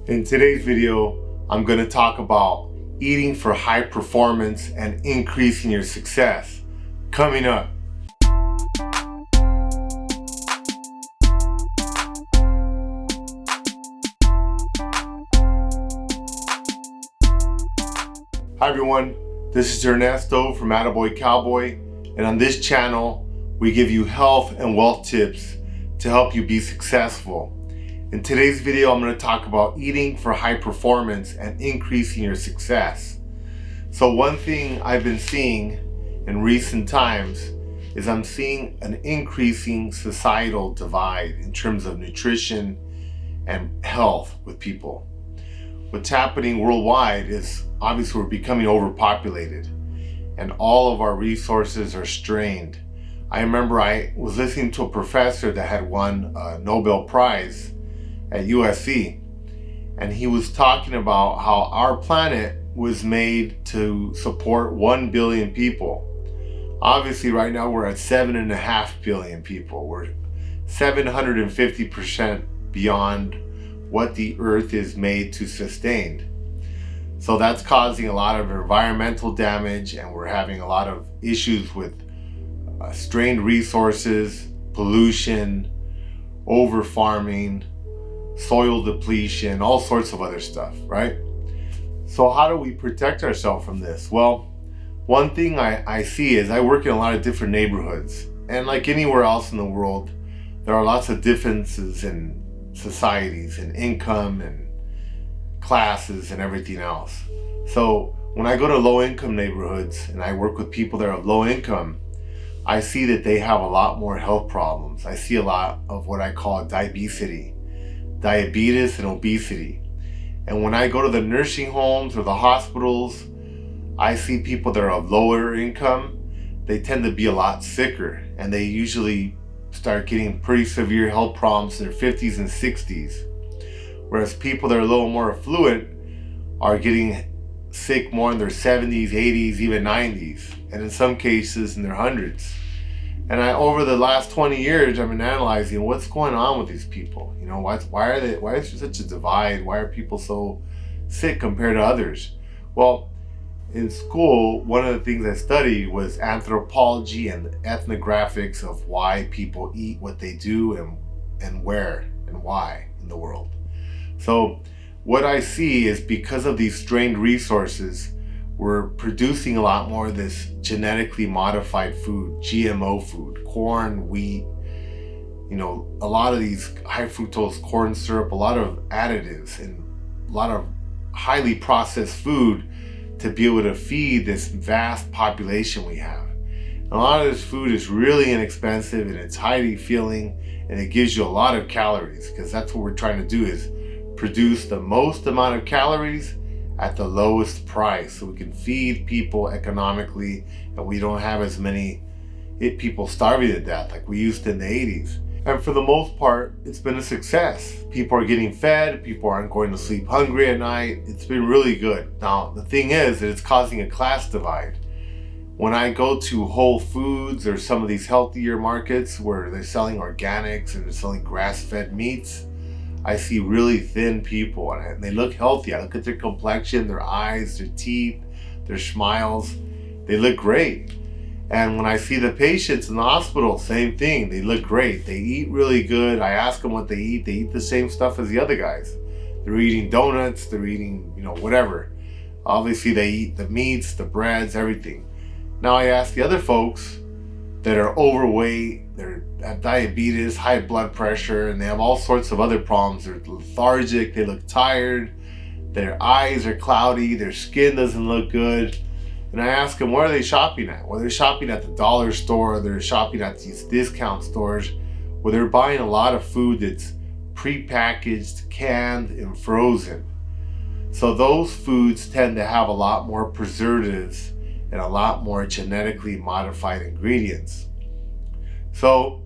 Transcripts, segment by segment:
In today's video, I'm going to talk about eating for high performance and increasing your success. Coming up. Hi everyone, this is Ernesto from AttaBoyCowBoy, and on this channel, we give you health and wealth tips to help you be successful. In today's video, I'm going to talk about eating for high performance and increasing your success. So one thing I've been seeing in recent times is I'm seeing an increasing societal divide in terms of nutrition and health with people. What's happening worldwide is obviously we're becoming overpopulated and all of our resources are strained. I remember I was listening to a professor that had won a Nobel Prize at USC, and he was talking about how our planet was made to support 1 billion people. Obviously right now we're at 7.5 billion people. We're 750% beyond what the earth is made to sustain. So that's causing a lot of environmental damage, and we're having a lot of issues with strained resources, pollution, over farming, soil depletion, all sorts of other stuff, right? So how do we protect ourselves from this? Well, one thing I see is I work in a lot of different neighborhoods, and like anywhere else in the world, there are lots of differences in societies and income and classes and everything else. So when I go to low income neighborhoods and I work with people that are of low income, I see that they have a lot more health problems. I see a lot of what I call diabetes and obesity. And when I go to the nursing homes or the hospitals, I see people that are of lower income. They tend to be a lot sicker, and they usually start getting pretty severe health problems in their 50s and 60s. Whereas people that are a little more affluent are getting sick more in their 70s, 80s, even 90s, and in some cases in their hundreds. And over the last 20 years, I've been analyzing what's going on with these people. You know, why is there such a divide? Why are people so sick compared to others? Well, in school, one of the things I studied was anthropology and ethnographics of why people eat what they do and where and why in the world. So what I see is because of these strained resources, we're producing a lot more of this genetically modified food, GMO food, corn, wheat, you know, a lot of these high fructose corn syrup, a lot of additives, and a lot of highly processed food to be able to feed this vast population we have. And a lot of this food is really inexpensive, and it's highly filling, and it gives you a lot of calories, because that's what we're trying to do, is produce the most amount of calories at the lowest price, so we can feed people economically and we don't have as many people starving to death like we used to in the 80s. And for the most part, it's been a success. People are getting fed, people aren't going to sleep hungry at night. It's been really good. Now, the thing is that it's causing a class divide. When I go to Whole Foods or some of these healthier markets where they're selling organics and they're selling grass-fed meats, I see really thin people, and they look healthy. I look at their complexion, their eyes, their teeth, their smiles. They look great. And when I see the patients in the hospital, same thing. They look great. They eat really good. I ask them what they eat. They eat the same stuff as the other guys. They're eating donuts. They're eating, you know, whatever. Obviously, they eat the meats, the breads, everything. Now I ask the other folks that are overweight, they have diabetes, high blood pressure, and they have all sorts of other problems. They're lethargic, they look tired, their eyes are cloudy, their skin doesn't look good. And I ask them, where are they shopping at? Well, they're shopping at the dollar store, they're shopping at these discount stores where they're buying a lot of food that's pre-packaged, canned, and frozen. So those foods tend to have a lot more preservatives and a lot more genetically modified ingredients. So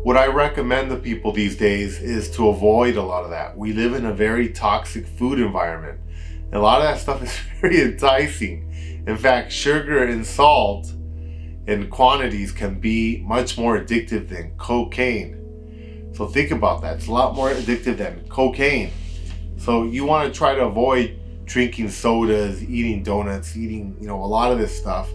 what I recommend to people these days is to avoid a lot of that. We live in a very toxic food environment, and a lot of that stuff is very enticing. In fact, sugar and salt in quantities can be much more addictive than cocaine. So think about that. It's a lot more addictive than cocaine. So you want to try to avoid drinking sodas, eating donuts, eating, a lot of this stuff.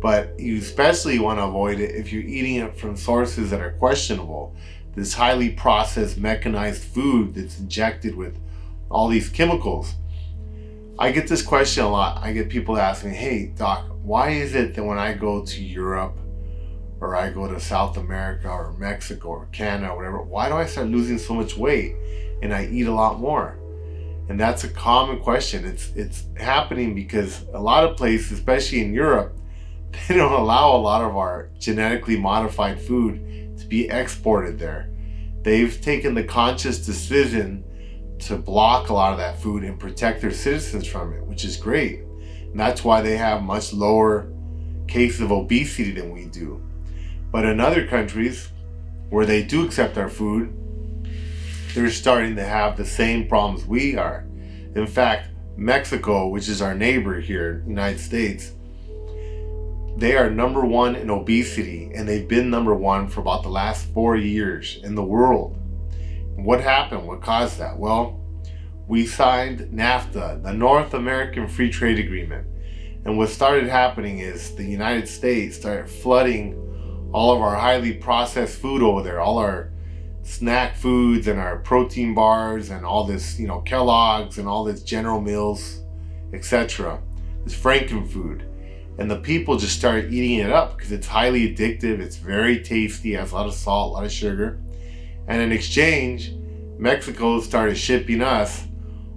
But you especially want to avoid it if you're eating it from sources that are questionable. This highly processed, mechanized food that's injected with all these chemicals. I get this question a lot. I get people asking me, hey, Doc, why is it that when I go to Europe or I go to South America or Mexico or Canada or whatever, why do I start losing so much weight and I eat a lot more? And that's a common question. It's happening because a lot of places, especially in Europe, they don't allow a lot of our genetically modified food to be exported there. They've taken the conscious decision to block a lot of that food and protect their citizens from it, which is great. And that's why they have much lower cases of obesity than we do. But in other countries where they do accept our food, they're starting to have the same problems we are. In fact, Mexico, which is our neighbor here in the United States, they are number one in obesity, and they've been number one for about the last 4 years in the world. What happened? What caused that? Well, we signed NAFTA, the North American Free Trade Agreement. And what started happening is the United States started flooding all of our highly processed food over there, all our snack foods and our protein bars and all this, Kellogg's and all this General Mills, etc. This Franken food. And the people just started eating it up because it's highly addictive, it's very tasty, has a lot of salt, a lot of sugar. And in exchange, Mexico started shipping us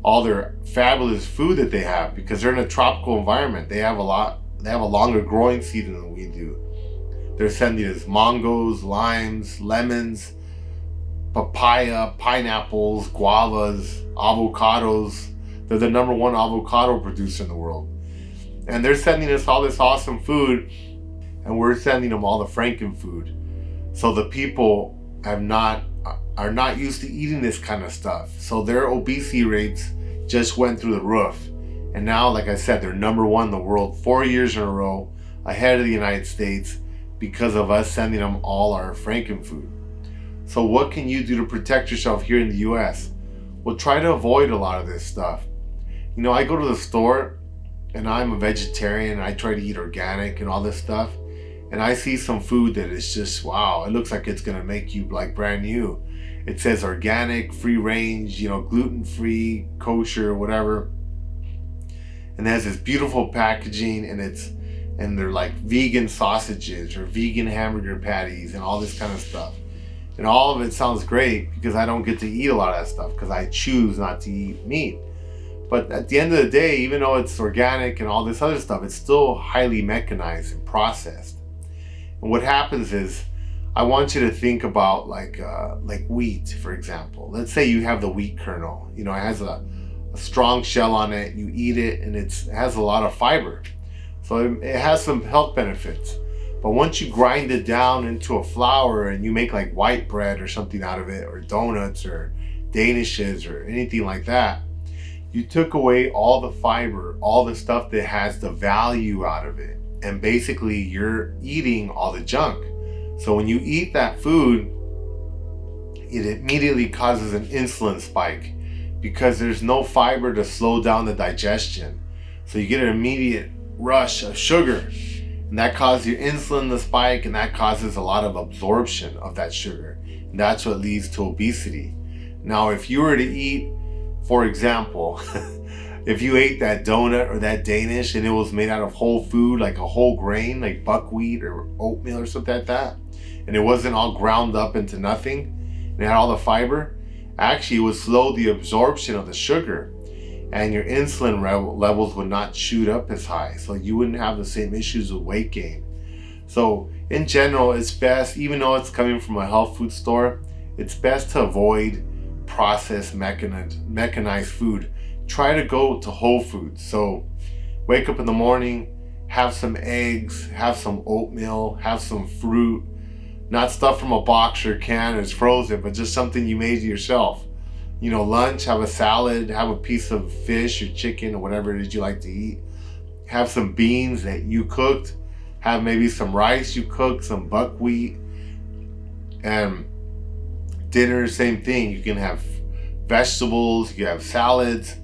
all their fabulous food that they have because they're in a tropical environment. They have a longer growing season than we do. They're sending us mangoes, limes, lemons, papaya, pineapples, guavas, avocados. They're the number one avocado producer in the world. And they're sending us all this awesome food, and we're sending them all the Franken food. So the people are not used to eating this kind of stuff. So their obesity rates just went through the roof. And now, like I said, they're number one in the world 4 years in a row, ahead of the United States, because of us sending them all our Franken food. So what can you do to protect yourself here in the US? Well, try to avoid a lot of this stuff. I go to the store and I'm a vegetarian and I try to eat organic and all this stuff. And I see some food that is just, wow, it looks like it's gonna make you like brand new. It says organic, free range, gluten-free, kosher, whatever. And it has this beautiful packaging, and they're like vegan sausages or vegan hamburger patties and all this kind of stuff. And all of it sounds great because I don't get to eat a lot of that stuff because I choose not to eat meat. But at the end of the day, even though it's organic and all this other stuff, it's still highly mechanized and processed. And what happens is, I want you to think about like wheat, for example. Let's say you have the wheat kernel. It has a strong shell on it. You eat it, and it has a lot of fiber. So it has some health benefits. But once you grind it down into a flour and you make like white bread or something out of it, or donuts or danishes or anything like that, you took away all the fiber, all the stuff that has the value out of it. And basically you're eating all the junk. So when you eat that food, it immediately causes an insulin spike because there's no fiber to slow down the digestion. So you get an immediate rush of sugar, and that causes your insulin to spike, and that causes a lot of absorption of that sugar. And that's what leads to obesity. Now, if you were to eat, for example, if you ate that donut or that Danish and it was made out of whole food, like a whole grain, like buckwheat or oatmeal or something like that, and it wasn't all ground up into nothing, and it had all the fiber, actually it would slow the absorption of the sugar, and your insulin levels would not shoot up as high, so you wouldn't have the same issues with weight gain. So in general, it's best, even though it's coming from a health food store, it's best to avoid processed mechanized food. Try to go to whole foods. So wake up in the morning, have some eggs, have some oatmeal, have some fruit, not stuff from a box or can that's frozen, but just something you made yourself. Lunch, have a salad, have a piece of fish or chicken or whatever it is you like to eat. Have some beans that you cooked, have maybe some rice you cooked, some buckwheat. And dinner, same thing. You can have vegetables, you have salads.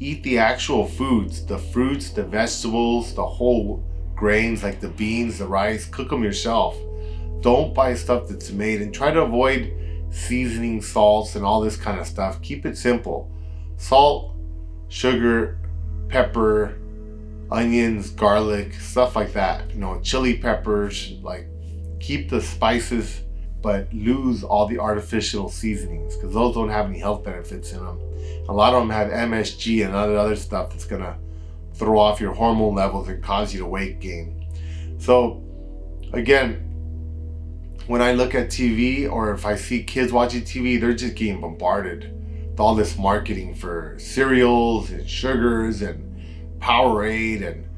Eat the actual foods, the fruits, the vegetables, the whole grains like the beans, the rice. Cook them yourself. Don't buy stuff that's made, and try to avoid seasoning salts and all this kind of stuff. Keep it simple. Salt, sugar, pepper, onions, garlic, stuff like that. Chili peppers, like keep the spices, but lose all the artificial seasonings because those don't have any health benefits in them. A lot of them have MSG and other stuff that's gonna throw off your hormone levels and cause you to weight gain. So again, when I look at TV or if I see kids watching TV, they're just getting bombarded with all this marketing for cereals and sugars and Powerade and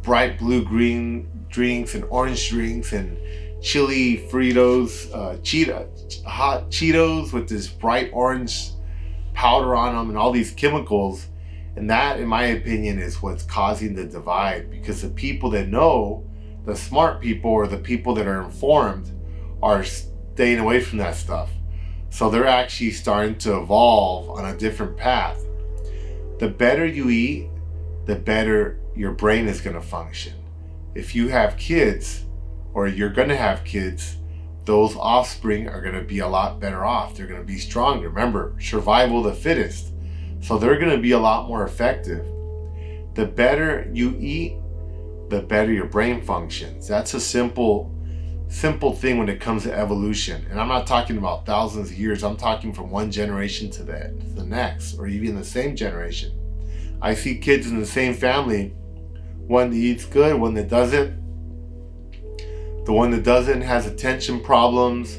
bright blue green drinks and orange drinks and chili Fritos, hot Cheetos with this bright orange powder on them and all these chemicals. And that, in my opinion, is what's causing the divide, because the people that know, the smart people or the people that are informed, are staying away from that stuff. So they're actually starting to evolve on a different path. The better you eat, the better your brain is going to function. If you have kids, or you're going to have kids, those offspring are going to be a lot better off. They're going to be stronger. Remember, survival of the fittest. So they're going to be a lot more effective. The better you eat, the better your brain functions. That's a simple thing when it comes to evolution. And I'm not talking about thousands of years. I'm talking from one generation to the next, or even the same generation. I see kids in the same family, one that eats good, one that doesn't. The one that doesn't has attention problems.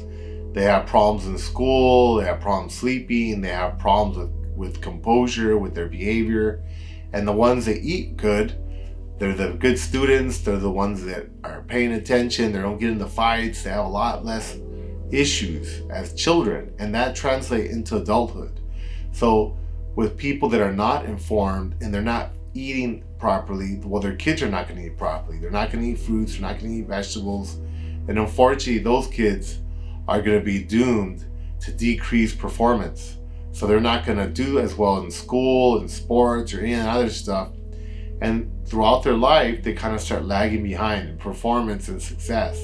They have problems in school. They have problems sleeping. They have problems with composure, with their behavior. And the ones that eat good, they're the good students. They're the ones that are paying attention. They don't get into fights. They have a lot less issues as children. And that translates into adulthood. So with people that are not informed and they're not eating properly, well, their kids are not going to eat properly. They're not going to eat fruits. They're not going to eat vegetables. And unfortunately, those kids are going to be doomed to decrease performance. So they're not going to do as well in school and sports or any other stuff. And throughout their life, they kind of start lagging behind in performance and success.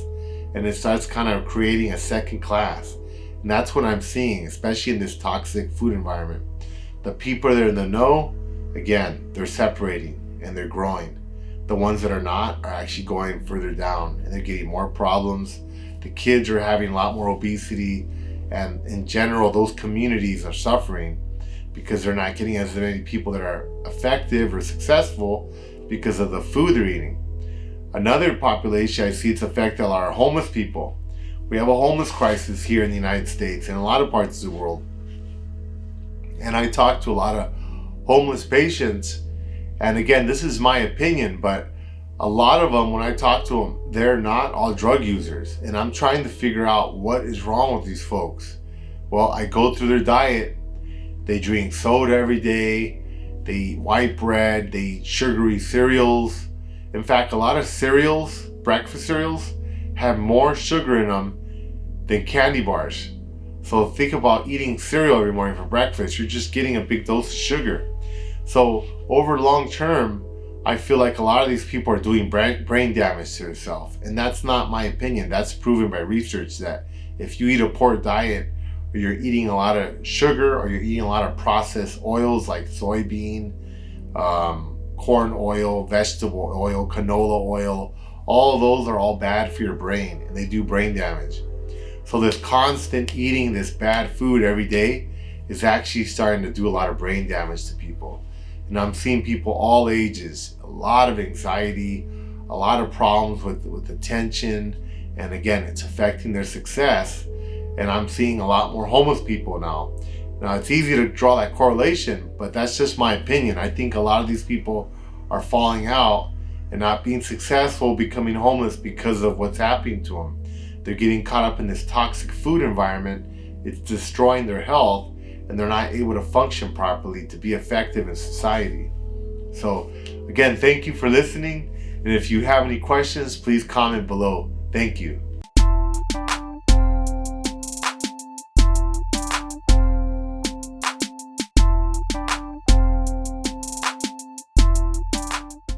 And it starts kind of creating a second class. And that's what I'm seeing, especially in this toxic food environment. The people that are in the know, again, they're separating and they're growing. The ones that are not are actually going further down and they're getting more problems. The kids are having a lot more obesity, and in general, those communities are suffering because they're not getting as many people that are effective or successful because of the food they're eating. Another population I see it's affecting are homeless people. We have a homeless crisis here in the United States and a lot of parts of the world. And I talk to a lot of homeless patients, and again, this is my opinion, but a lot of them, when I talk to them, they're not all drug users. And I'm trying to figure out what is wrong with these folks. Well, I go through their diet. They drink soda every day. They eat white bread. They eat sugary cereals. In fact, a lot of cereals, breakfast cereals, have more sugar in them than candy bars. So think about eating cereal every morning for breakfast. You're just getting a big dose of sugar. So over long term, I feel like a lot of these people are doing brain damage to themselves. And that's not my opinion. That's proven by research that if you eat a poor diet, or you're eating a lot of sugar, or you're eating a lot of processed oils like soybean, corn oil, vegetable oil, canola oil, all of those are all bad for your brain and they do brain damage. So this constant eating this bad food every day is actually starting to do a lot of brain damage to people. And I'm seeing people all ages, a lot of anxiety, a lot of problems with attention. And again, it's affecting their success. And I'm seeing a lot more homeless people now. Now, it's easy to draw that correlation, but that's just my opinion. I think a lot of these people are falling out and not being successful, becoming homeless because of what's happening to them. They're getting caught up in this toxic food environment. It's destroying their health, and they're not able to function properly to be effective in society. So again, thank you for listening. And if you have any questions, please comment below. Thank you.